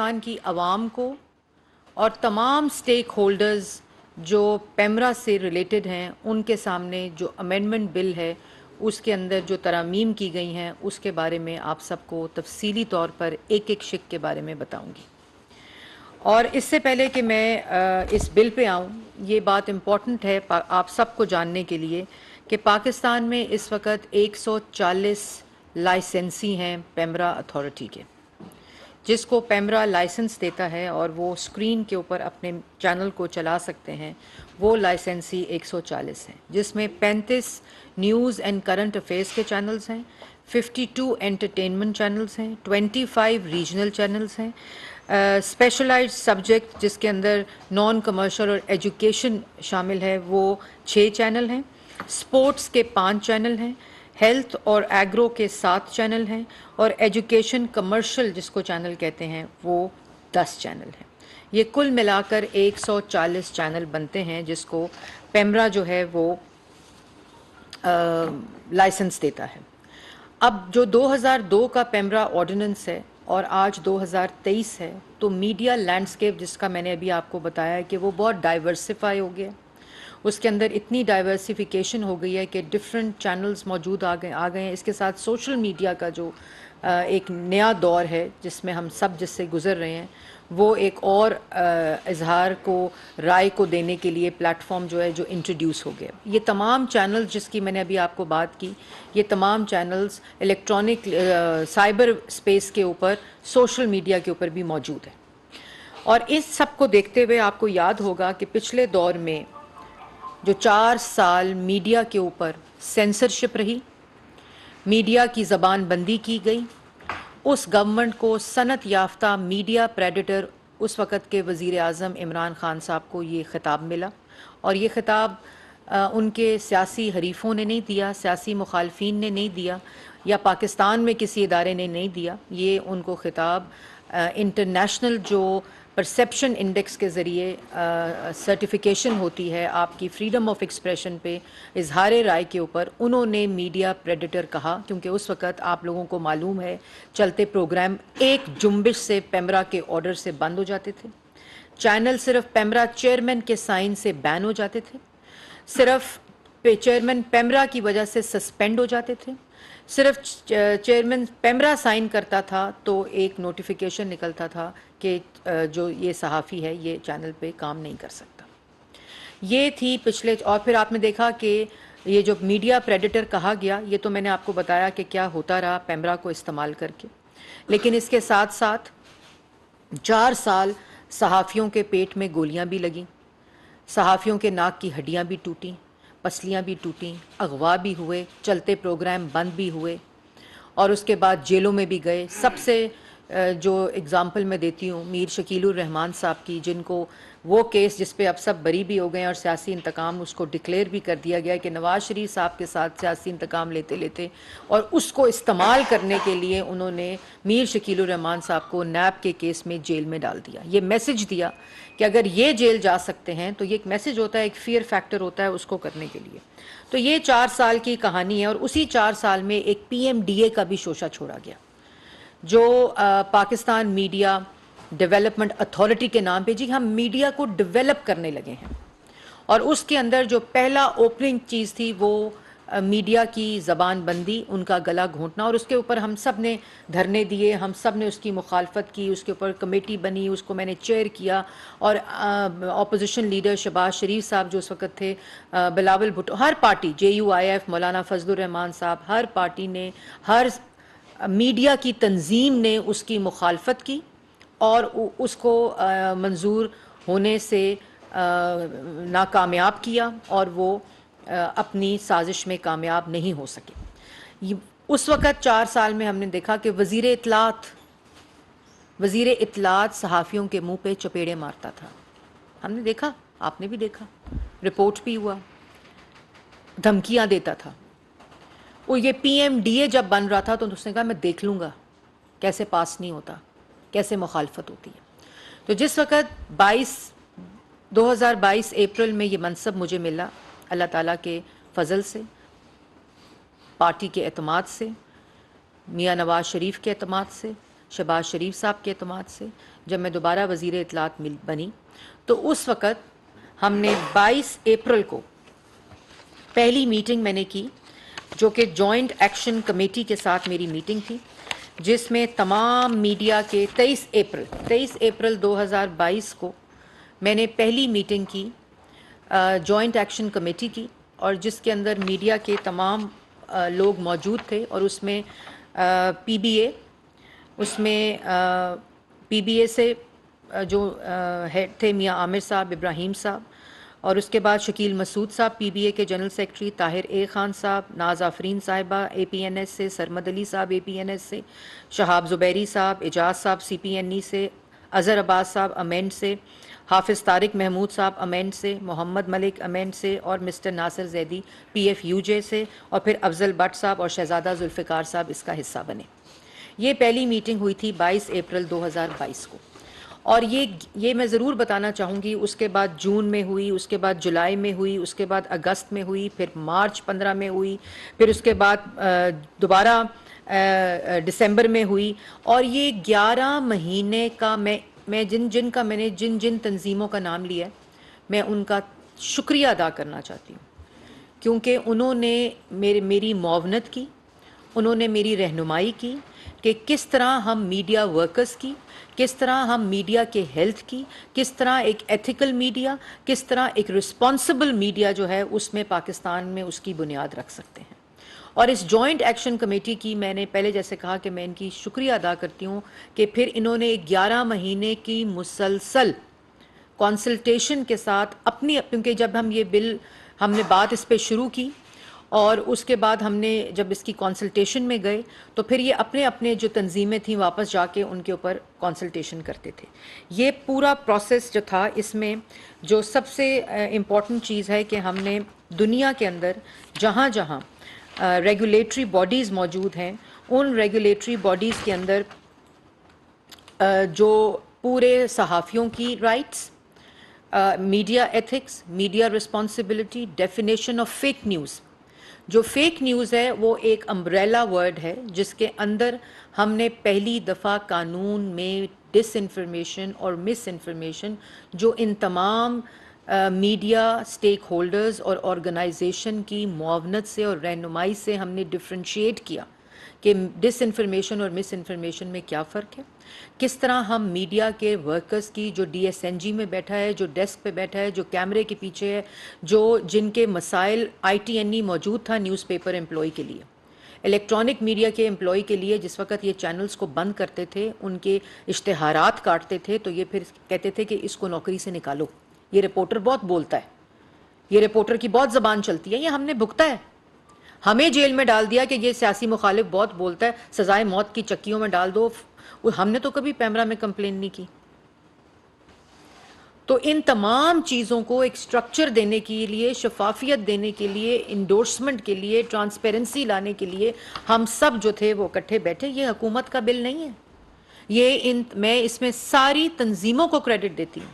پاکستان کی عوام کو اور تمام سٹیک ہولڈرز جو پیمرا سے ریلیٹڈ ہیں ان کے سامنے جو امینڈمنٹ بل ہے اس کے اندر جو ترامیم کی گئی ہیں اس کے بارے میں آپ سب کو تفصیلی طور پر ایک ایک شق کے بارے میں بتاؤں گی. اور اس سے پہلے کہ میں اس بل پہ آؤں، یہ بات امپورٹنٹ ہے آپ سب کو جاننے کے لیے کہ پاکستان میں اس وقت 140 لائسنسی ہیں پیمرا اتھارٹی کے، جس کو پیمرا لائسنس دیتا ہے اور وہ سکرین کے اوپر اپنے چینل کو چلا سکتے ہیں. وہ لائسنسی 140 ہیں، جس میں 35 نیوز اینڈ کرنٹ افیئرس کے چینلز ہیں، 52 انٹرٹینمنٹ چینلز ہیں، 25 ریجنل چینلز ہیں، اسپیشلائزڈ سبجیکٹ جس کے اندر نان کمرشل اور ایجوکیشن شامل ہے وہ 6 چینل ہیں، اسپورٹس کے 5 چینل ہیں، ہیلتھ اور ایگرو کے 7 چینل ہیں، اور ایجوکیشن کمرشل جس کو چینل کہتے ہیں وہ 10 چینل ہیں. یہ کل ملا کر 140 چینل بنتے ہیں جس کو پیمرا جو ہے وہ لائسنس دیتا ہے. اب جو 2002 کا پیمرا آرڈیننس ہے اور آج 2023 ہے تو میڈیا لینڈسکیپ جس کا میں نے ابھی آپ کو بتایا ہے کہ وہ بہت ڈائیورسفائی ہو گیا. اس کے اندر اتنی ڈائیورسیفیکیشن ہو گئی ہے کہ ڈفرینٹ چینلز موجود آ گئے ہیں. اس کے ساتھ سوشل میڈیا کا جو ایک نیا دور ہے جس میں ہم سب جس سے گزر رہے ہیں وہ ایک اور اظہار کو رائے کو دینے کے لیے پلیٹ فارم جو ہے جو انٹروڈیوس ہو گیا. یہ تمام چینلز جس کی میں نے ابھی آپ کو بات کی، یہ تمام چینلز الیکٹرانک سائبر اسپیس کے اوپر سوشل میڈیا کے اوپر بھی موجود ہے. اور اس سب کو دیکھتے ہوئے آپ کو یاد ہوگا کہ پچھلے دور میں جو 4 سال میڈیا کے اوپر سینسرشپ رہی، میڈیا کی زبان بندی کی گئی، اس گورنمنٹ کو صنعت یافتہ میڈیا پریڈیٹر اس وقت کے وزیر اعظم عمران خان صاحب کو یہ خطاب ملا. اور یہ خطاب ان کے سیاسی حریفوں نے نہیں دیا، سیاسی مخالفین نے نہیں دیا، یا پاکستان میں کسی ادارے نے نہیں دیا. یہ ان کو خطاب انٹرنیشنل جو پرسیپشن انڈیکس کے ذریعے سرٹیفیکیشن ہوتی ہے آپ کی فریڈم آف ایکسپریشن پہ، اظہار رائے کے اوپر، انہوں نے میڈیا پریڈیٹر کہا. کیونکہ اس وقت آپ لوگوں کو معلوم ہے چلتے پروگرام ایک جنبش سے پیمرا کے آرڈر سے بند ہو جاتے تھے، چینل صرف پیمرا چیئرمین کے سائن سے بین ہو جاتے تھے، صرف چیئرمین پیمرا کی وجہ سے سسپینڈ ہو جاتے تھے، صرف چیئرمین پیمرا سائن کرتا تھا تو ایک نوٹیفیکیشن نکلتا تھا کہ جو یہ صحافی ہے یہ چینل پہ کام نہیں کر سکتا. یہ تھی پچھلے. اور پھر آپ نے دیکھا کہ یہ جو میڈیا پریڈیٹر کہا گیا، یہ تو میں نے آپ کو بتایا کہ کیا ہوتا رہا پیمرا کو استعمال کر کے. لیکن اس کے ساتھ ساتھ 4 سال صحافیوں کے پیٹ میں گولیاں بھی لگیں، صحافیوں کے ناک کی ہڈیاں بھی ٹوٹیں، پسلیاں بھی ٹوٹیں، اغوا بھی ہوئے، چلتے پروگرام بند بھی ہوئے، اور اس کے بعد جیلوں میں بھی گئے. سب سے جو اگزامپل میں دیتی ہوں میر شکیل الرحمان صاحب کی، جن کو وہ کیس جس پہ اب سب بری بھی ہو گئے ہیں اور سیاسی انتقام اس کو ڈکلیئر بھی کر دیا گیا کہ نواز شریف صاحب کے ساتھ سیاسی انتقام لیتے لیتے اور اس کو استعمال کرنے کے لیے انہوں نے میر شکیل الرحمان صاحب کو نیب کے کیس میں جیل میں ڈال دیا. یہ میسج دیا کہ اگر یہ جیل جا سکتے ہیں تو یہ ایک میسج ہوتا ہے، ایک فیئر فیکٹر ہوتا ہے اس کو کرنے کے لیے. تو یہ 4 سال کی کہانی ہے. اور اسی 4 سال میں ایک PMDA کا بھی شوشہ چھوڑا گیا جو پاکستان میڈیا ڈیولپمنٹ اتھارٹی کے نام پہ. جی ہم میڈیا کو ڈیولپ کرنے لگے ہیں، اور اس کے اندر جو پہلا اوپننگ چیز تھی وہ میڈیا کی زبان بندی، ان کا گلا گھونٹنا. اور اس کے اوپر ہم سب نے دھرنے دیے، ہم سب نے اس کی مخالفت کی، اس کے اوپر کمیٹی بنی، اس کو میں نے چیئر کیا. اور اپوزیشن لیڈر شہباز شریف صاحب جو اس وقت تھے، بلاول بھٹو، ہر پارٹی، JUIF، مولانا فضل الرحمان صاحب، ہر پارٹی نے، ہر میڈیا کی تنظیم نے اس کی مخالفت کی اور اس کو منظور ہونے سے ناکامیاب کیا، اور وہ اپنی سازش میں کامیاب نہیں ہو سکے. اس وقت 4 سال میں ہم نے دیکھا کہ وزیر اطلاعات صحافیوں کے منہ پہ چپیڑے مارتا تھا. ہم نے دیکھا، آپ نے بھی دیکھا، رپورٹ بھی ہوا، دھمکیاں دیتا تھا. وہ یہ PMDA جب بن رہا تھا تو اس نے کہا میں دیکھ لوں گا کیسے پاس نہیں ہوتا، کیسے مخالفت ہوتی ہے. تو جس وقت 2022 اپریل میں یہ منصب مجھے ملا، اللہ تعالیٰ کے فضل سے، پارٹی کے اعتماد سے، میاں نواز شریف کے اعتماد سے، شہباز شریف صاحب کے اعتماد سے، جب میں دوبارہ وزیر اطلاعات بنی تو اس وقت ہم نے 22 اپریل کو پہلی میٹنگ میں نے کی جو کہ جوائنٹ ایکشن کمیٹی کے ساتھ میری میٹنگ تھی، جس میں تمام میڈیا کے 23 اپریل 2022 کو میں نے پہلی میٹنگ کی جوائنٹ ایکشن کمیٹی کی، اور جس کے اندر میڈیا کے تمام لوگ موجود تھے، اور اس میں پی بی اے، اس میں پی بی اے سے جو ہیڈ تھے میاں عامر صاحب، ابراہیم صاحب، اور اس کے بعد شکیل مسعود صاحب پی بی اے کے جنرل سیکرٹری، طاہر اے خان صاحب، ناز آفرین صاحبہ اے پی این ایس سے، سرمد علی صاحب اے پی این ایس سے، شہاب زبیری صاحب، اعجاز صاحب سی پی این ای سے، اظہر عباس صاحب امینڈ سے، حافظ طارق محمود صاحب امینڈ سے، محمد ملک امینڈ سے، اور mister Nasir Zaidi P F U J سے، اور پھر افضل بٹ صاحب اور شہزادہ ذوالفقار صاحب اس کا حصہ بنے۔ یہ پہلی میٹنگ ہوئی تھی 22 اپریل 2022 کو، اور یہ میں ضرور بتانا چاہوں گی، اس کے بعد جون میں ہوئی، اس کے بعد جولائی میں ہوئی، اس کے بعد اگست میں ہوئی، پھر مارچ 15 میں ہوئی، پھر اس کے بعد دوبارہ دسمبر میں ہوئی، اور یہ 11 مہینے کا میں جن تنظیموں کا نام لیا میں ان کا شکریہ ادا کرنا چاہتی ہوں، کیونکہ انہوں نے میری معاونت کی، انہوں نے میری رہنمائی کی کہ کس طرح ہم میڈیا ورکرز کی، کس طرح ہم میڈیا کے ہیلتھ کی، کس طرح ایک ایتھیکل میڈیا، کس طرح ایک رسپانسبل میڈیا جو ہے اس میں پاکستان میں اس کی بنیاد رکھ سکتے ہیں۔ اور اس جوائنٹ ایکشن کمیٹی کی میں نے پہلے جیسے کہا کہ میں ان کی شکریہ ادا کرتی ہوں کہ پھر انہوں نے 11 مہینے کی مسلسل کنسلٹیشن کے ساتھ کیونکہ جب ہم نے بات اس پہ شروع کی، اور اس کے بعد ہم نے جب اس کی کنسلٹیشن میں گئے تو پھر یہ اپنے جو تنظیمیں تھیں واپس جا کے ان کے اوپر کنسلٹیشن کرتے تھے۔ یہ پورا پروسیس جو تھا، اس میں جو سب سے امپورٹنٹ چیز ہے کہ ہم نے دنیا کے اندر جہاں جہاں ریگولیٹری باڈیز موجود ہیں، ان ریگولیٹری باڈیز کے اندر جو پورے صحافیوں کی rights, media ethics, media responsibility, definition of fake news. جو فیک نیوز ہے وہ ایک امبریلا ورڈ ہے جس کے اندر ہم نے پہلی دفعہ قانون میں ڈس انفارمیشن اور مس انفارمیشن، جو ان تمام میڈیا سٹیک ہولڈرز اور آرگنائزیشن کی معاونت سے اور رہنمائی سے ہم نے ڈفرینشیٹ کیا کہ ڈس انفارمیشن اور مس انفارمیشن میں کیا فرق ہے، کس طرح ہم میڈیا کے ورکرز کی، جو ڈی ایس این جی میں بیٹھا ہے، جو ڈیسک پہ بیٹھا ہے، جو کیمرے کے پیچھے ہے، جن کے مسائل آئی ٹی این ای موجود تھا نیوز پیپر امپلائی کے لیے، الیکٹرانک میڈیا کے امپلائی کے لیے، جس وقت یہ چینلز کو بند کرتے تھے، ان کے اشتہارات کاٹتے تھے، تو یہ پھر کہتے تھے کہ اس کو نوکری سے نکالو، یہ رپورٹر بہت بولتا ہے، یہ رپورٹر کی بہت زبان چلتی ہے، یہ ہم نے بھگتا ہے، ہمیں جیل میں ڈال دیا کہ یہ سیاسی مخالف بہت بولتا ہے، سزائے موت کی چکیوں میں ڈال دو۔ ہم نے تو کبھی پیمرا میں کمپلین نہیں کی۔ تو ان تمام چیزوں کو ایک سٹرکچر دینے کے لیے، شفافیت دینے کے لیے، انڈورسمنٹ کے لیے، ٹرانسپیرنسی لانے کے لیے ہم سب جو تھے وہ اکٹھے بیٹھے۔ یہ حکومت کا بل نہیں ہے، میں اس میں ساری تنظیموں کو کریڈٹ دیتی ہوں۔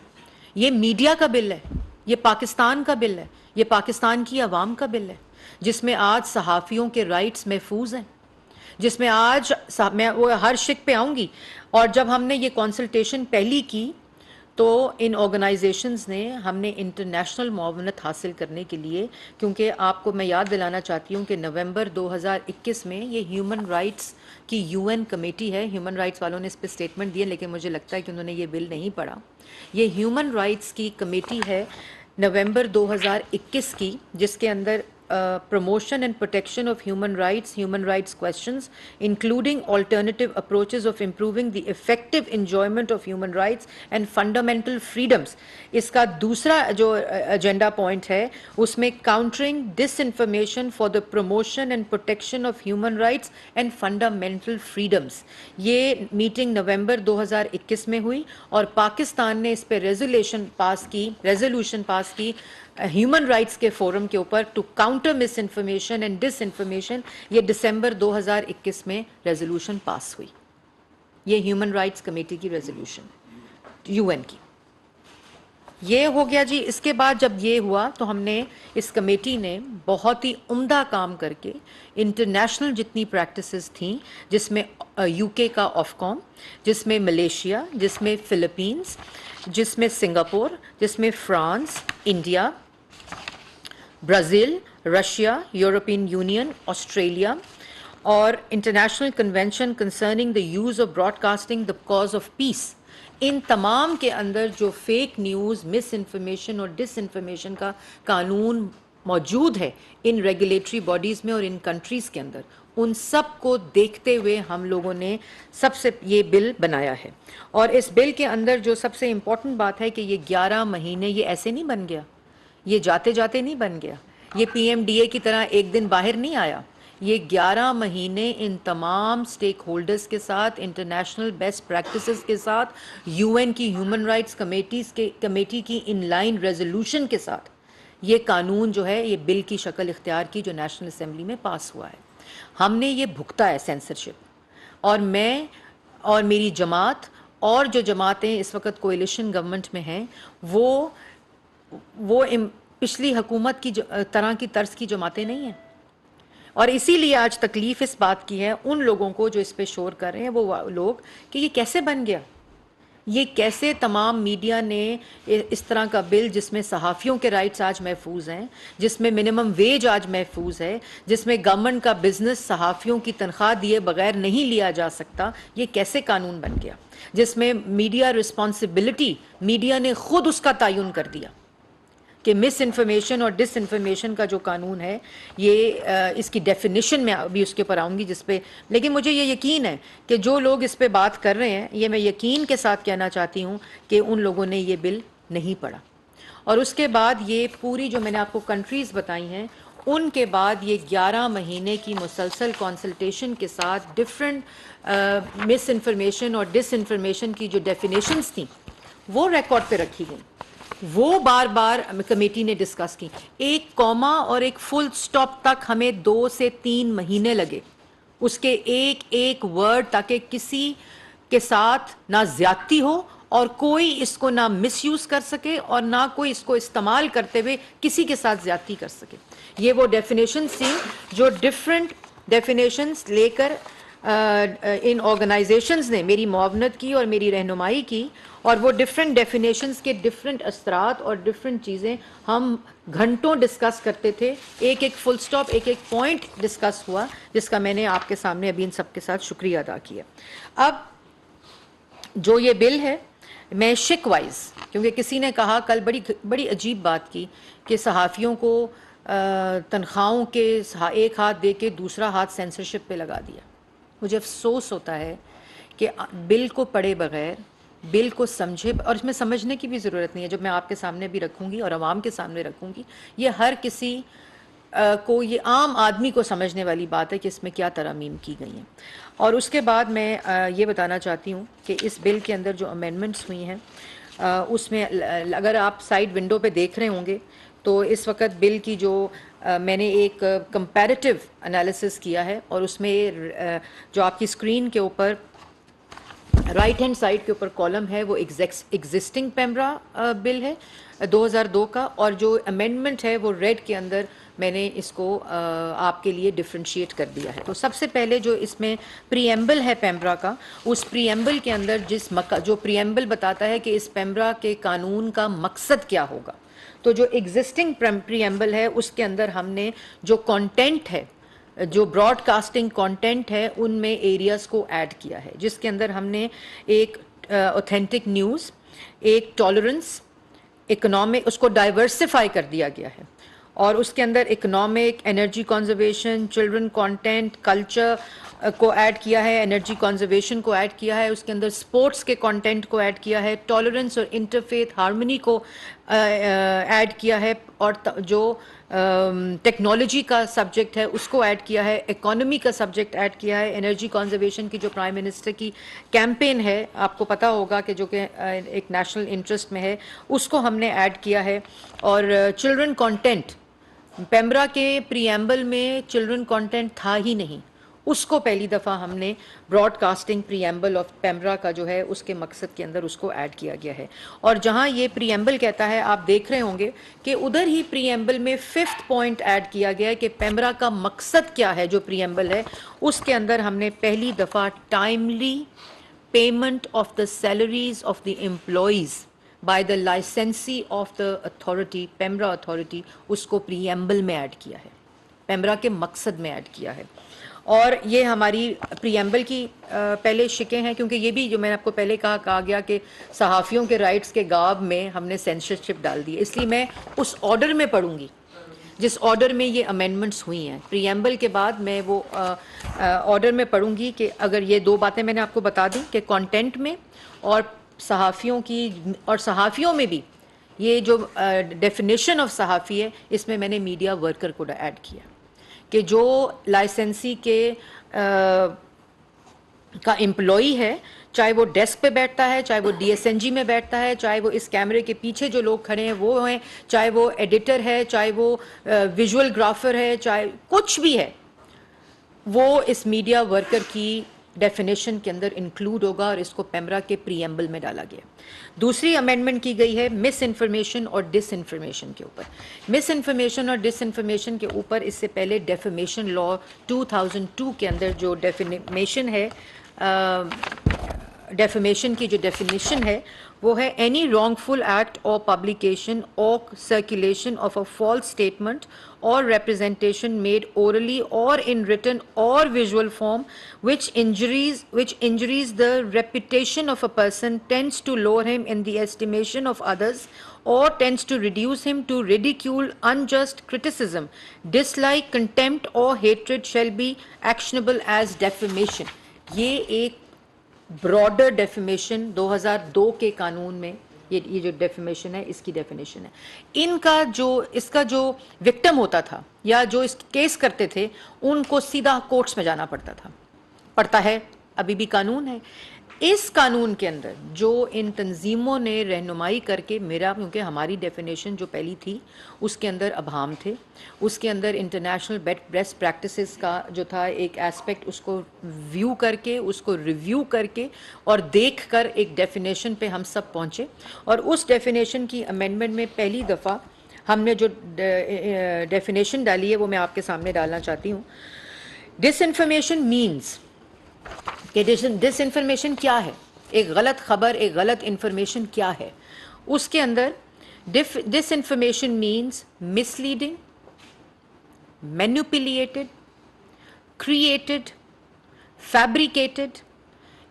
یہ میڈیا کا بل ہے، یہ پاکستان کا بل ہے، یہ پاکستان کی عوام کا بل ہے، جس میں آج صحافیوں کے رائٹس محفوظ ہیں، جس میں آج میں وہ ہر شک پہ آؤں گی۔ اور جب ہم نے یہ کنسلٹیشن پہلی کی تو ان آرگنائزیشنز نے، ہم نے انٹرنیشنل معاونت حاصل کرنے کے لیے، کیونکہ آپ کو میں یاد دلانا چاہتی ہوں کہ نومبر 2021 میں یہ ہیومن رائٹس کی یو این کمیٹی ہے، ہیومن رائٹس والوں نے اس پہ اسٹیٹمنٹ دیے لیکن مجھے لگتا ہے کہ انہوں نے یہ بل نہیں پڑھا۔ یہ ہیومن رائٹس کی کمیٹی ہے نومبر 2021 کی، جس کے اندر promotion and protection of human rights questions, including alternative approaches of improving the effective enjoyment of human rights and fundamental freedoms۔ اس کا دوسرا جو ایجنڈا پوائنٹ ہے اس میں countering disinformation for the promotion and protection of human rights and fundamental freedoms۔ یہ meeting نومبر 2021 میں ہوئی اور پاکستان نے اس پہ ریزولوشن پاس کی ہیومن رائٹس کے فورم کے اوپر to counter misinformation and disinformation. یہ دسمبر 2021 میں ریزولوشن پاس ہوئی، یہ ہیومن رائٹس کمیٹی کی ریزولوشن یو این کی۔ یہ ہو گیا جی. اس کے بعد جب یہ ہوا تو ہم نے اس کمیٹی نے بہت ہی عمدہ کام کر کے انٹرنیشنل جتنی پریکٹسز تھیں، جس میں یو کے کا آفکام، جس میں ملیشیا، جس میں فلپینز، جس میں سنگاپور، جس میں France, India, Brazil, Russia, European Union, Australia, اور international convention concerning the use of broadcasting the cause of peace, ان تمام کے اندر جو فیک نیوز، مس انفارمیشن اور ڈس انفارمیشن کا قانون موجود ہے ان ریگولیٹری باڈیز میں اور ان کنٹریز کے اندر، ان سب کو دیکھتے ہوئے ہم لوگوں نے سب سے یہ بل بنایا ہے. اور اس بل کے اندر جو سب سے امپورٹنٹ بات ہے کہ یہ 11 مہینے یہ ایسے نہیں بن گیا، یہ جاتے جاتے نہیں بن گیا، یہ پی ایم ڈی اے کی طرح ایک دن باہر نہیں آیا. یہ 11 مہینے ان تمام سٹیک ہولڈرز کے ساتھ، انٹرنیشنل بیسٹ پریکٹسز کے ساتھ، یو این کی ہیومن رائٹس کمیٹی کی ان لائن ریزولوشن کے ساتھ یہ قانون جو ہے یہ بل کی شکل اختیار کی، جو نیشنل اسمبلی میں پاس ہوا ہے. ہم نے یہ بھگتا ہے سینسرشپ، اور میں اور میری جماعت اور جو جماعتیں اس وقت کوئلیشن گورنمنٹ میں ہیں وہ پچھلی حکومت کی طرح کی طرز کی جماعتیں نہیں ہیں. اور اسی لیے آج تکلیف اس بات کی ہے ان لوگوں کو جو اس پہ شور کر رہے ہیں، وہ لوگ کہ یہ کیسے بن گیا، یہ کیسے تمام میڈیا نے اس طرح کا بل جس میں صحافیوں کے رائٹس آج محفوظ ہیں، جس میں منیمم ویج آج محفوظ ہے، جس میں گورنمنٹ کا بزنس صحافیوں کی تنخواہ دیے بغیر نہیں لیا جا سکتا، یہ کیسے قانون بن گیا، جس میں میڈیا رسپانسبلٹی، میڈیا نے خود اس کا تعین کر دیا کہ مس انفارمیشن اور ڈس انفارمیشن کا جو قانون ہے یہ اس کی ڈیفینیشن میں ابھی اس کے اوپر آؤں گی جس پہ، لیکن مجھے یہ یقین ہے کہ جو لوگ اس پہ بات کر رہے ہیں، یہ میں یقین کے ساتھ کہنا چاہتی ہوں کہ ان لوگوں نے یہ بل نہیں پڑھا. اور اس کے بعد یہ پوری جو میں نے آپ کو کنٹریز بتائی ہیں، ان کے بعد یہ 11 مہینے کی مسلسل کنسلٹیشن کے ساتھ ڈفرینٹ مس انفارمیشن اور ڈس انفارمیشن کی جو ڈیفینیشنز تھیں وہ ریکارڈ پہ رکھی گئیں، وہ بار بار کمیٹی نے ڈسکس کی. ایک کوما اور ایک فل سٹاپ تک ہمیں 2 سے 3 مہینے لگے، اس کے ایک ایک ورڈ، تاکہ کسی کے ساتھ نہ زیادتی ہو اور کوئی اس کو نہ مس یوز کر سکے اور نہ کوئی اس کو استعمال کرتے ہوئے کسی کے ساتھ زیادتی کر سکے. یہ وہ ڈیفینیشنز تھیں جو ڈفرینٹ ڈیفینیشنز لے کر ان آرگنائزیشنز نے میری معاونت کی اور میری رہنمائی کی، اور وہ ڈفرینٹ ڈیفینیشنز کے ڈفرینٹ اثرات اور ڈفرینٹ چیزیں ہم گھنٹوں ڈسکس کرتے تھے. ایک ایک فل سٹاپ، ایک ایک پوائنٹ ڈسکس ہوا، جس کا میں نے آپ کے سامنے ابھی ان سب کے ساتھ شکریہ ادا کیا. اب جو یہ بل ہے، میں شک وائز، کیونکہ کسی نے کہا کل بڑی عجیب بات کی کہ صحافیوں کو تنخواہوں کے ایک ہاتھ دے کے دوسرا ہاتھ سینسرشپ پہ لگا دیا. مجھے افسوس ہوتا ہے کہ بل کو پڑھے بغیر، بل کو سمجھے، اور اس میں سمجھنے کی بھی ضرورت نہیں ہے، جب میں آپ کے سامنے بھی رکھوں گی اور عوام کے سامنے رکھوں گی، یہ ہر کسی کو، یہ عام آدمی کو سمجھنے والی بات ہے کہ اس میں کیا ترامیم کی گئی ہیں. اور اس کے بعد میں یہ بتانا چاہتی ہوں کہ اس بل کے اندر جو امینڈمنٹس ہوئی ہیں، اس میں اگر آپ سائڈ ونڈو پہ دیکھ رہے ہوں گے تو اس وقت بل کی جو میں نے ایک کمپیریٹیو انالیسس کیا ہے، اور اس میں جو آپ کی اسکرین کے اوپر رائٹ ہینڈ سائڈ کے اوپر کالم ہے وہ ایگزسٹنگ پیمرا بل ہے 2002 کا، اور جو امینڈمنٹ ہے وہ ریڈ کے اندر میں نے اس کو آپ کے لیے ڈفرینشیٹ کر دیا ہے. تو سب سے پہلے جو اس میں پری ایمبل ہے پیمرا کا، اس پری ایمبل کے اندر جو پری ایمبل بتاتا ہے کہ اس پیمرا کے قانون کا مقصد کیا ہوگا، تو جو ایگزسٹنگ پری ایمبل ہے اس کے اندر ہم نے جو کانٹینٹ ہے، جو براڈ کاسٹنگ کانٹینٹ ہے، ان میں ایریاز کو ایڈ کیا ہے، جس کے اندر ہم نے ایک اوتھینٹک نیوز، ایک ٹالرنس، اکنامک، اس کو ڈائیورسفائی کر دیا گیا ہے، اور اس کے اندر economic, energy conservation, children content, culture کو ایڈ کیا ہے، انرجی کنزرویشن کو ایڈ کیا ہے، اس کے اندر سپورٹس کے کانٹینٹ کو ایڈ کیا ہے، ٹالرنس اور انٹرفیتھ ہارمنی کو ایڈ کیا ہے، اور جو ٹیکنالوجی کا سبجیکٹ ہے اس کو ایڈ کیا ہے، اکانومی کا سبجیکٹ ایڈ کیا ہے، انرجی کنزرویشن کی جو پرائم منسٹر کی کیمپین ہے، آپ کو پتہ ہوگا کہ جو کہ ایک نیشنل انٹرسٹ میں ہے، اس کو ہم نے ایڈ کیا ہے، اور چلڈرن کانٹینٹ، پیمرا کے پری ایمبل میں چلڈرن کانٹینٹ تھا ہی نہیں، اس کو پہلی دفعہ ہم نے broadcasting preamble of PEMRA کا جو ہے اس کے مقصد کے اندر اس کو ایڈ کیا گیا ہے. اور جہاں یہ پریمبل کہتا ہے آپ دیکھ رہے ہوں گے کہ ادھر ہی پریمبل میں 5th پوائنٹ ایڈ کیا گیا ہے کہ پیمرا کا مقصد کیا ہے. جو پریمبل ہے اس کے اندر ہم نے پہلی دفعہ timely payment of the salaries of the employees by the licensee of the authority PEMRA authority اس کو پریمبل میں ایڈ کیا ہے, پیمرا کے مقصد میں ایڈ کیا ہے. اور یہ ہماری پریمبل کی پہلے شکیں ہیں, کیونکہ یہ بھی جو میں نے آپ کو پہلے کہا گیا کہ صحافیوں کے رائٹس کے گاب میں ہم نے سینسرشپ ڈال دی ہے, اس لیے میں اس آرڈر میں پڑھوں گی جس آرڈر میں یہ امینڈمنٹس ہوئی ہیں. پریمبل کے بعد میں وہ آرڈر میں پڑھوں گی کہ اگر یہ دو باتیں میں نے آپ کو بتا دیں کہ کانٹینٹ میں اور صحافیوں کی اور صحافیوں میں بھی یہ جو ڈیفینیشن آف صحافی ہے اس میں نے میڈیا ورکر کو ایڈ کیا کہ جو لائسنسی کے کا امپلائی ہے, چاہے وہ ڈیسک پہ بیٹھتا ہے, چاہے وہ ڈی ایس این جی میں بیٹھتا ہے, چاہے وہ اس کیمرے کے پیچھے جو لوگ کھڑے ہیں وہ ہیں, چاہے وہ ایڈیٹر ہے, چاہے وہ ویژول گرافر ہے, چاہے کچھ بھی ہے, وہ اس میڈیا ورکر کی ڈیفینیشن کے اندر انکلوڈ ہوگا اور اس کو پیمرا کے پریمبل میں ڈالا گیا. دوسری امینڈمنٹ کی گئی ہے مس انفارمیشن اور ڈس انفارمیشن کے اوپر. مس انفارمیشن اور ڈس انفارمیشن کے اوپر اس سے پہلے ڈیفیمیشن لا 2002 کے اندر جو ڈیفیمیشن ہے, ڈیفیمیشن کی جو ڈیفینیشن ہے وہ ہے اینی رانگ فل ایکٹ اور پبلیکیشن اور circulation of a false statement or representation made orally or in written or visual form which injuries the reputation of a person, tends to lower him in the estimation of others or tends to reduce him to ridicule, unjust criticism, dislike, contempt or hatred shall be actionable as defamation. یہ ایک broader defamation 2002 کے قانون میں یہ جو defamation ہے اس کی definition ہے. ان کا جو اس کا جو وکٹم ہوتا تھا یا جو اس کیس کرتے تھے ان کو سیدھا کورٹس میں جانا پڑتا ہے, ابھی بھی قانون ہے. اس قانون کے اندر جو ان تنظیموں نے رہنمائی کر کے کیونکہ ہماری ڈیفینیشن جو پہلی تھی اس کے اندر ابہام تھے, اس کے اندر انٹرنیشنل بیسٹ پریکٹسز کا جو تھا ایک ایسپیکٹ اس کو ویو کر کے, اس کو ریویو کر کے اور دیکھ کر ایک ڈیفینیشن پہ ہم سب پہنچے. اور اس ڈیفینیشن کی امینڈمنٹ میں پہلی دفعہ ہم نے جو ڈیفینیشن ڈالی ہے وہ میں آپ کے سامنے ڈالنا چاہتی ہوں. ڈس انفارمیشن مینس کہ ڈس انفارمیشن کیا ہے, ایک غلط خبر, ایک غلط انفارمیشن کیا ہے. اس کے اندر disinformation means misleading, manipulated, created, fabricated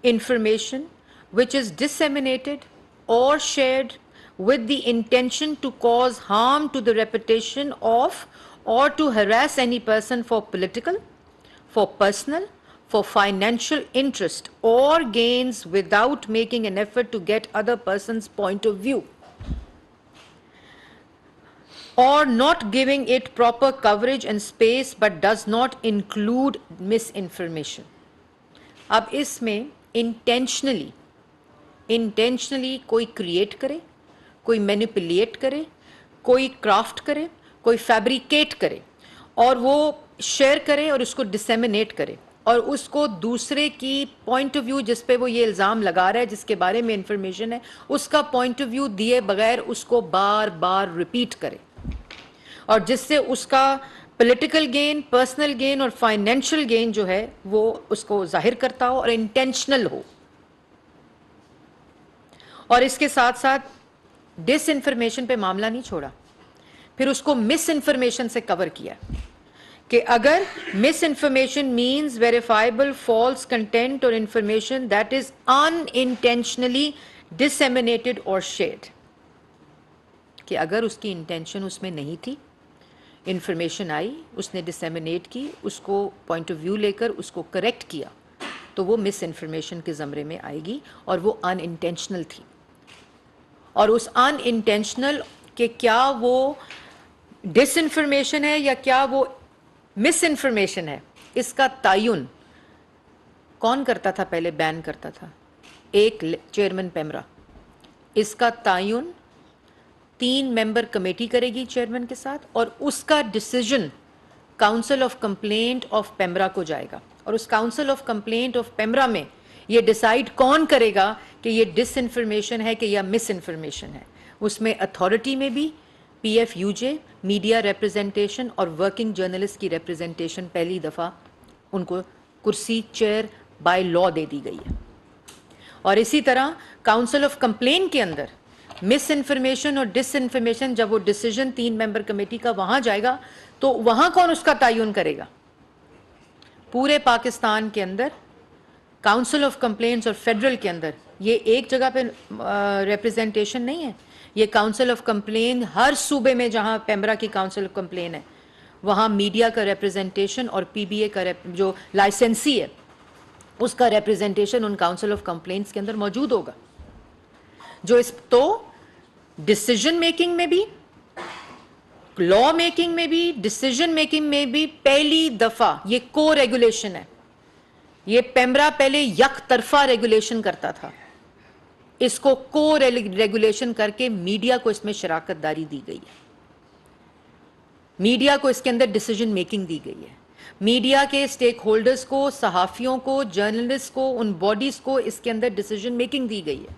information which is disseminated or shared with the intention to cause harm to the reputation of or to harass any person for political, for personal, for financial interest or gains without making an effort to get other person's point of view or not giving it proper coverage and space but does not include misinformation. اب اس میں intentionally کوئی create کرے, کوئی manipulate کرے, کوئی craft کرے, کوئی fabricate کرے اور وہ شیئر کرے اور اس کو ڈسیمینیٹ کرے اور اس کو دوسرے کی پوائنٹ آف ویو جس پہ وہ یہ الزام لگا رہا ہے, جس کے بارے میں انفارمیشن ہے, اس کا پوائنٹ آف ویو دیے بغیر اس کو بار بار ریپیٹ کرے اور جس سے اس کا پولیٹیکل گین, پرسنل گین اور فائنینشیل گین جو ہے وہ اس کو ظاہر کرتا ہو اور انٹینشنل ہو. اور اس کے ساتھ ساتھ ڈس انفارمیشن پہ معاملہ نہیں چھوڑا, پھر اس کو مس انفارمیشن سے کور کیا کہ اگر misinformation means verifiable false content اور information that is intentionally disseminated اور شیئرڈ, کہ اگر اس کی انٹینشن اس میں نہیں تھی, انفارمیشن آئی, اس نے ڈسیمینیٹ کی, اس کو پوائنٹ آف ویو لے کر اس کو کریکٹ کیا, تو وہ مس انفارمیشن کے زمرے میں آئے گی اور وہ ان انٹینشنل تھی. اور اس ان انٹینشنل کہ کیا وہ ڈس انفارمیشن ہے یا کیا وہ مس انفارمیشن ہے, اس کا تعین کون کرتا تھا؟ پہلے بین کرتا تھا ایک چیئرمین پیمرا. اس کا تعین 3 ممبر کمیٹی کرے گی چیئرمین کے ساتھ اور اس کا decision council of complaint of PEMRA کو جائے گا اور اس council of complaint of PEMRA میں یہ ڈیسائیڈ کون کرے گا کہ یہ ڈس انفارمیشن ہے کہ یا مس انفارمیشن ہے. اس میں اتھارٹی میں بھی پی ایف یو جے, میڈیا ریپرزنٹیشن اور ورکنگ جرنلسٹ کی ریپرزنٹیشن پہلی دفعہ ان کو کرسی چیئر بائی لا دے دی گئی ہے. اور اسی طرح کاؤنسل آف کمپلین کے اندر مس انفارمیشن اور ڈس انفارمیشن, جب وہ ڈیسیجن 3 ممبر کمیٹی کا وہاں جائے گا تو وہاں کون اس کا تعین کرے گا؟ پورے پاکستان کے اندر کاؤنسل آف کمپلینٹس اور فیڈرل کے اندر یہ ایک جگہ پہ ریپرزنٹیشن نہیں ہے. یہ کاؤنسل آف کمپلین ہر صوبے میں جہاں پیمرا کی کاؤنسل آف کمپلین ہے وہاں میڈیا کا ریپرزنٹیشن اور پی بی اے کا جو لائسنسی ہے اس کا representation in council of complaints کے اندر موجود ہوگا. جو اس تو ڈسیجن میکنگ میں بھی, لا میکنگ میں بھی, ڈسیجن میکنگ میں بھی پہلی دفعہ یہ کو ریگولیشن ہے. یہ پیمرا پہلے یک طرفہ ریگولیشن کرتا تھا, اس کو ریگولیشن کر کے میڈیا کو اس میں شراکت داری دی گئی ہے. میڈیا کو اس کے اندر ڈیسیجن میکنگ دی گئی ہے. میڈیا کے سٹیک ہولڈرز کو, صحافیوں کو, جرنلسٹ کو, ان باڈیز کو اس کے اندر ڈیسیجن میکنگ دی گئی ہے.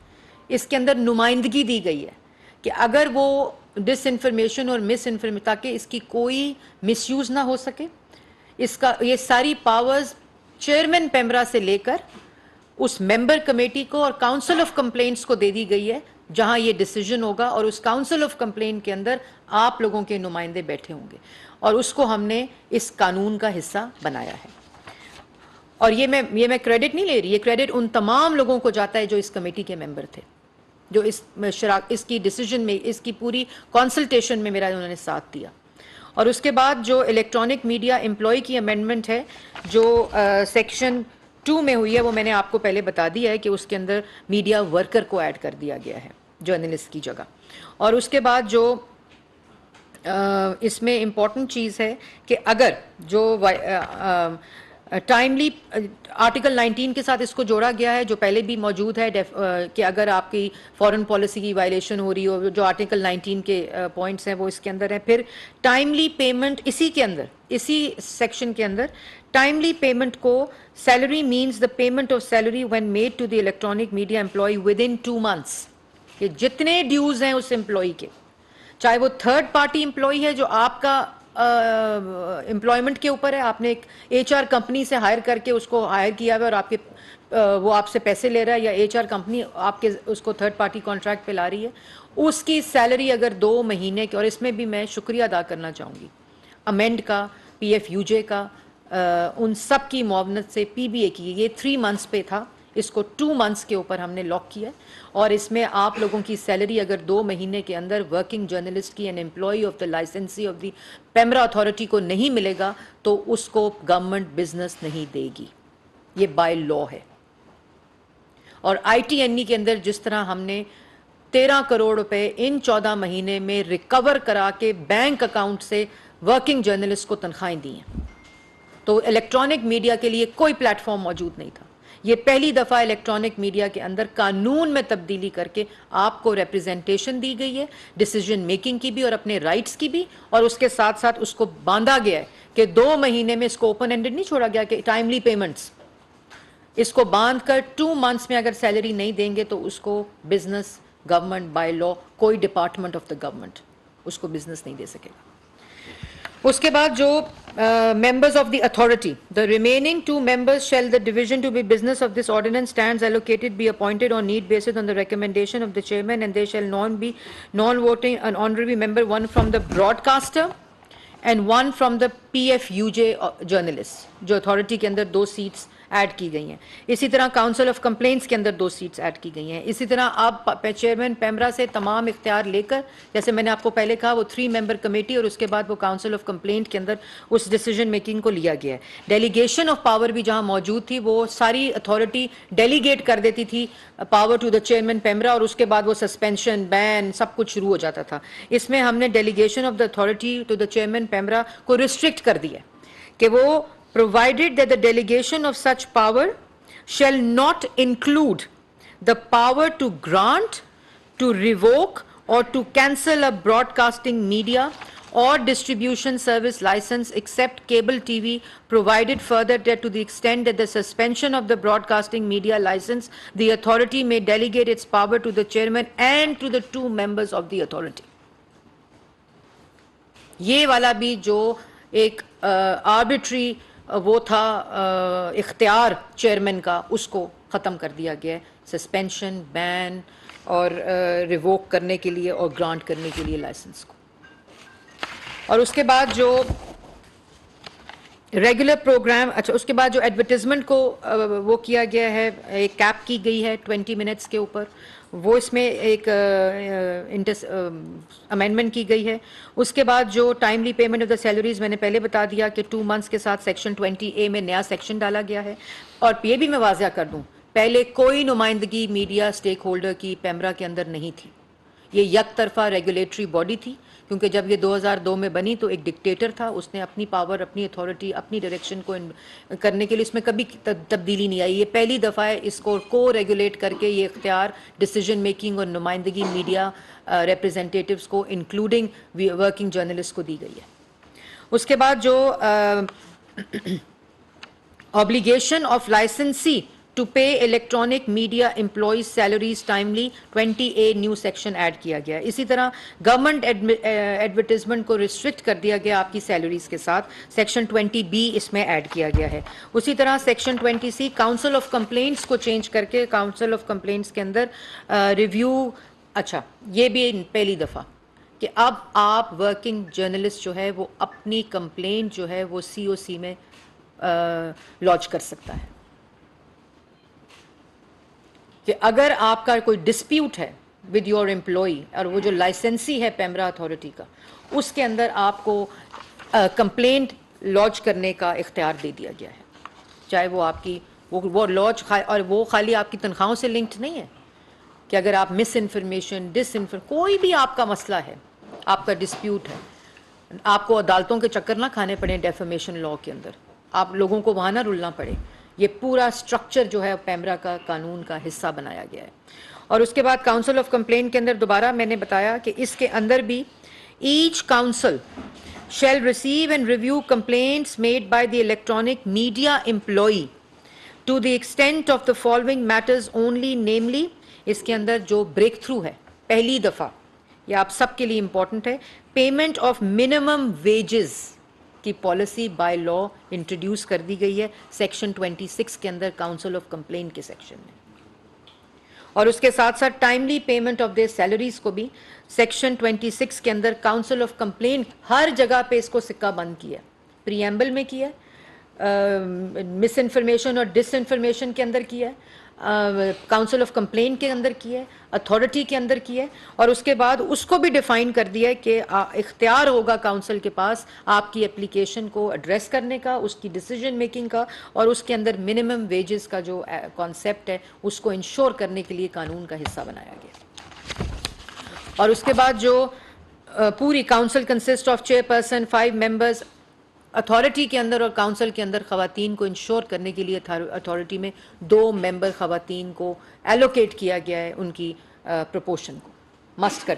اس کے اندر نمائندگی دی گئی ہے کہ اگر وہ ڈس انفارمیشن اور مس انفارمیشن, تاکہ اس کی کوئی مس یوز نہ ہو سکے. اس کا یہ ساری پاورز چیئرمین پیمرا سے لے کر اس ممبر کمیٹی کو اور کاؤنسل آف کمپلینٹس کو دے دی گئی ہے جہاں یہ ڈیسیجن ہوگا, اور اس کاؤنسل آف کمپلینٹ کے اندر آپ لوگوں کے نمائندے بیٹھے ہوں گے, اور اس کو ہم نے اس قانون کا حصہ بنایا ہے. اور یہ میں کریڈٹ نہیں لے رہی, یہ کریڈٹ ان تمام لوگوں کو جاتا ہے جو اس کمیٹی کے ممبر تھے, جو اس کی ڈیسیجن میں, اس کی پوری کنسلٹیشن میں میرا انہوں نے ساتھ دیا. اور اس کے بعد جو الیکٹرانک میڈیا امپلائی کی امینڈمنٹ ہے جو سیکشن 2 میں ہوئی ہے, وہ میں نے آپ کو پہلے بتا دیا ہے کہ اس کے اندر میڈیا ورکر کو ایڈ کر دیا گیا ہے جرنلسٹ کی جگہ. اور اس کے بعد جو اس میں امپورٹنٹ چیز ہے کہ اگر جو ٹائملی آرٹیکل 19 کے ساتھ اس کو جوڑا گیا ہے, جو پہلے بھی موجود ہے کہ اگر آپ کی فورن پالیسی کی وائلیشن ہو رہی ہو, جو آرٹیکل 19 کے پوائنٹس ہیں وہ اس کے اندر ہیں. پھر ٹائملی پیمنٹ, اسی کے اندر, اسی سیکشن کے اندر ٹائملی پیمنٹ کو, salary means the payment of salary when made to the electronic media employee within 2 months. کہ جتنے ڈیوز ہیں اس امپلائی کے, چاہے وہ تھرڈ پارٹی امپلائی ہے جو آپ کا امپلائمنٹ کے اوپر ہے, آپ نے ایک ایچ آر کمپنی سے ہائر کر کے اس کو ہائر کیا ہوا اور آپ کے وہ آپ سے پیسے لے رہا ہے, یا ایچ آر کمپنی آپ کے اس کو تھرڈ پارٹی کانٹریکٹ پہ لا رہی ہے, اس کی سیلری اگر 2 مہینے کی, اور اس میں بھی میں شکریہ ادا کرنا چاہوں گی امینڈ کا, پی ایف یو جے کا, ان سب کی معاونت سے, پی بی اے کی, یہ 3 months پہ تھا, اس کو 2 months کے اوپر ہم نے لاک کیا. اور اس میں آپ لوگوں کی سیلری اگر 2 مہینے کے اندر ورکنگ جرنلسٹ کی, an employee of the licensee of the PEMRA authority کو نہیں ملے گا تو اس کو گورنمنٹ بزنس نہیں دے گی. یہ بائی لا ہے. اور آئی ٹی این ای کے اندر جس طرح ہم نے 13 کروڑ روپے ان 14 مہینے میں ریکور کرا کے بینک اکاؤنٹ سے ورکنگ جرنلسٹ کو تنخواہیں دی ہیں, تو الیکٹرانک میڈیا کے لیے کوئی پلیٹ فارم موجود نہیں تھا. یہ پہلی دفعہ الیکٹرانک میڈیا کے اندر قانون میں تبدیلی کر کے آپ کو ریپرزنٹیشن دی گئی ہے, ڈیسیجن میکنگ کی بھی اور اپنے رائٹس کی بھی, اور اس کے ساتھ ساتھ اس کو باندھا گیا ہے کہ 2 مہینے میں اس کو اوپن اینڈڈ نہیں چھوڑا گیا کہ ٹائملی پیمنٹس, اس کو باندھ کر 2 months میں اگر سیلری نہیں دیں گے تو اس کو بزنس گورنمنٹ بائی لا, کوئی ڈپارٹمنٹ آف دا گورنمنٹ اس کو بزنس نہیں دے سکے گا. اس کے بعد جو members of the authority, the remaining 2 members shall the division to be business of this ordinance stands allocated be appointed on need basis on the recommendation of the chairman, and they shall be non-voting an honorary member, one from the broadcaster and one from the PFUJ journalists, جو authority کے اندر 2 seats add کی گئی ہیں. اسی طرح council of complaints کے اندر 2 seats add کی گئی ہیں. اسی طرح آپ چیئرمین پیمرا سے تمام اختیار لے کر, جیسے میں نے آپ کو پہلے کہا, وہ 3 ممبر کمیٹی اور اس کے بعد وہ کاؤنسل آف کمپلینٹ کے اندر اس ڈیسیجن میکنگ کو لیا گیا ہے. ڈیلیگیشن آف پاور بھی جہاں موجود تھی, وہ ساری اتھارٹی ڈیلیگیٹ کر دیتی تھی power to the chairman PEMRA, اور اس کے بعد وہ سسپینشن, بین, سب کچھ شروع ہو جاتا تھا. اس میں ہم نے delegation of the authority to the chairman PEMRA کو ریسٹرکٹ کر دیا کہ وہ provided that the delegation of such power shall not include the power to grant, to revoke or to cancel a broadcasting media or distribution service license except cable TV, provided further that to the extent that the suspension of the broadcasting media license, the authority may delegate its power to the chairman and to the 2 members of the authority. یہ والا بھی جو ایک arbitrary وہ تھا اختیار chairman کا، اس کو ختم کر دیا گیا ہے، سسپینشن، بین اور ریووک کرنے کے لیے اور گرانٹ کرنے کے لیے لائسنس کو. اور اس کے بعد جو ریگولر پروگرام، اچھا اس کے بعد جو ایڈورٹیزمنٹ کو وہ کیا گیا ہے، ایک کیپ کی گئی ہے 20 منٹس کے اوپر، وہ اس میں ایک امینڈمنٹ کی گئی ہے. اس کے بعد جو timely payment of the salaries, میں نے پہلے بتا دیا کہ 2 منتھس کے ساتھ سیکشن 20A میں نیا سیکشن ڈالا گیا ہے. اور یہ بھی میں واضح کر دوں، پہلے کوئی نمائندگی میڈیا اسٹیک ہولڈر کی پیمرا کے اندر نہیں تھی. یہ یک طرفہ ریگولیٹری باڈی تھی، کیونکہ جب یہ 2002 میں بنی تو ایک ڈکٹیٹر تھا، اس نے اپنی پاور، اپنی اتھارٹی، اپنی ڈائریکشن کو کرنے کے لیے اس میں کبھی تبدیلی نہیں آئی. یہ پہلی دفعہ ہے اس کو ریگولیٹ کر کے یہ اختیار ڈیسیجن میکنگ اور نمائندگی میڈیا ریپرزینٹیٹیوز کو انکلوڈنگ ورکنگ جرنلسٹ کو دی گئی ہے. اس کے بعد جو obligation of licensee to pay electronic media employees salaries timely 20A new section add کیا گیا. اسی طرح گورنمنٹ ایڈورٹیزمنٹ کو ریسٹرکٹ کر دیا گیا آپ کی سیلریز کے ساتھ، سیکشن 20B اس میں ایڈ کیا گیا ہے. اسی طرح section 20C council of complaints کو چینج کر کے کاؤنسل آف کمپلینٹس کے اندر ریویو، اچھا یہ بھی پہلی دفعہ کہ اب آپ ورکنگ جرنلسٹ جو ہے وہ اپنی کمپلینٹ جو ہے وہ COC میں لانچ کر سکتا ہے، کہ اگر آپ کا کوئی ڈسپیوٹ ہے ود یور امپلائی، اور وہ جو لائسنسی ہے پیمرا اتھارٹی کا، اس کے اندر آپ کو کمپلینٹ لانچ کرنے کا اختیار دے دیا گیا ہے. چاہے وہ آپ کی وہ لانچ، اور وہ خالی آپ کی تنخواہوں سے لنکڈ نہیں ہے، کہ اگر آپ مس انفارمیشن، کوئی بھی آپ کا مسئلہ ہے، آپ کا ڈسپیوٹ ہے، آپ کو عدالتوں کے چکر نہ کھانے پڑیں ڈیفیمیشن لا کے اندر، آپ لوگوں کو وہاں نہ رلنا پڑے. یہ پورا سٹرکچر جو ہے پیمرا کا قانون کا حصہ بنایا گیا ہے. اور اس کے بعد کاؤنسل آف کمپلینٹ کے اندر دوبارہ میں نے بتایا کہ اس کے اندر بھی each council shall receive and review complaints made by the electronic media employee to the extent of the following matters only, namely اس کے اندر جو بریک تھرو ہے پہلی دفعہ، یہ آپ سب کے لیے امپورٹنٹ ہے، پیمنٹ آف منیمم ویجز کی پالیسی بائی لا انٹروڈیوس کر دی گئی ہے سیکشن 26 کے اندر کاؤنسل آف کمپلینٹ کے سیکشن میں. اور اس کے ساتھ ساتھ timely payment of their salaries کو بھی سیکشن 26 کے اندر کاؤنسل آف کمپلینٹ ہر جگہ پہ اس کو سکہ بند کیا ہے، پریمبل میں کیا ہے، مس انفارمیشن اور ڈس انفارمیشن کے اندر کیا ہے، کاؤنسل آف کمپلینٹ کے اندر کیا ہے، اتھارٹی کے اندر کیا ہے. اور اس کے بعد اس کو بھی ڈیفائن کر دیا ہے کہ اختیار ہوگا کاؤنسل کے پاس آپ کی اپلیکیشن کو ایڈریس کرنے کا، اس کی ڈیسیجن میکنگ کا، اور اس کے اندر منیمم ویجز کا جو کانسیپٹ ہے اس کو انشور کرنے کے لیے قانون کا حصہ بنایا گیا. اور اس کے بعد جو پوری council consist of chair person 5 members, authority کے اندر اور کاؤنسل کے اندر خواتین کو انشور کرنے کے لیے اتھارٹی میں 2 ممبر خواتین کو ایلوکیٹ کیا گیا ہے، ان کی پروپورشن کو مسٹ کر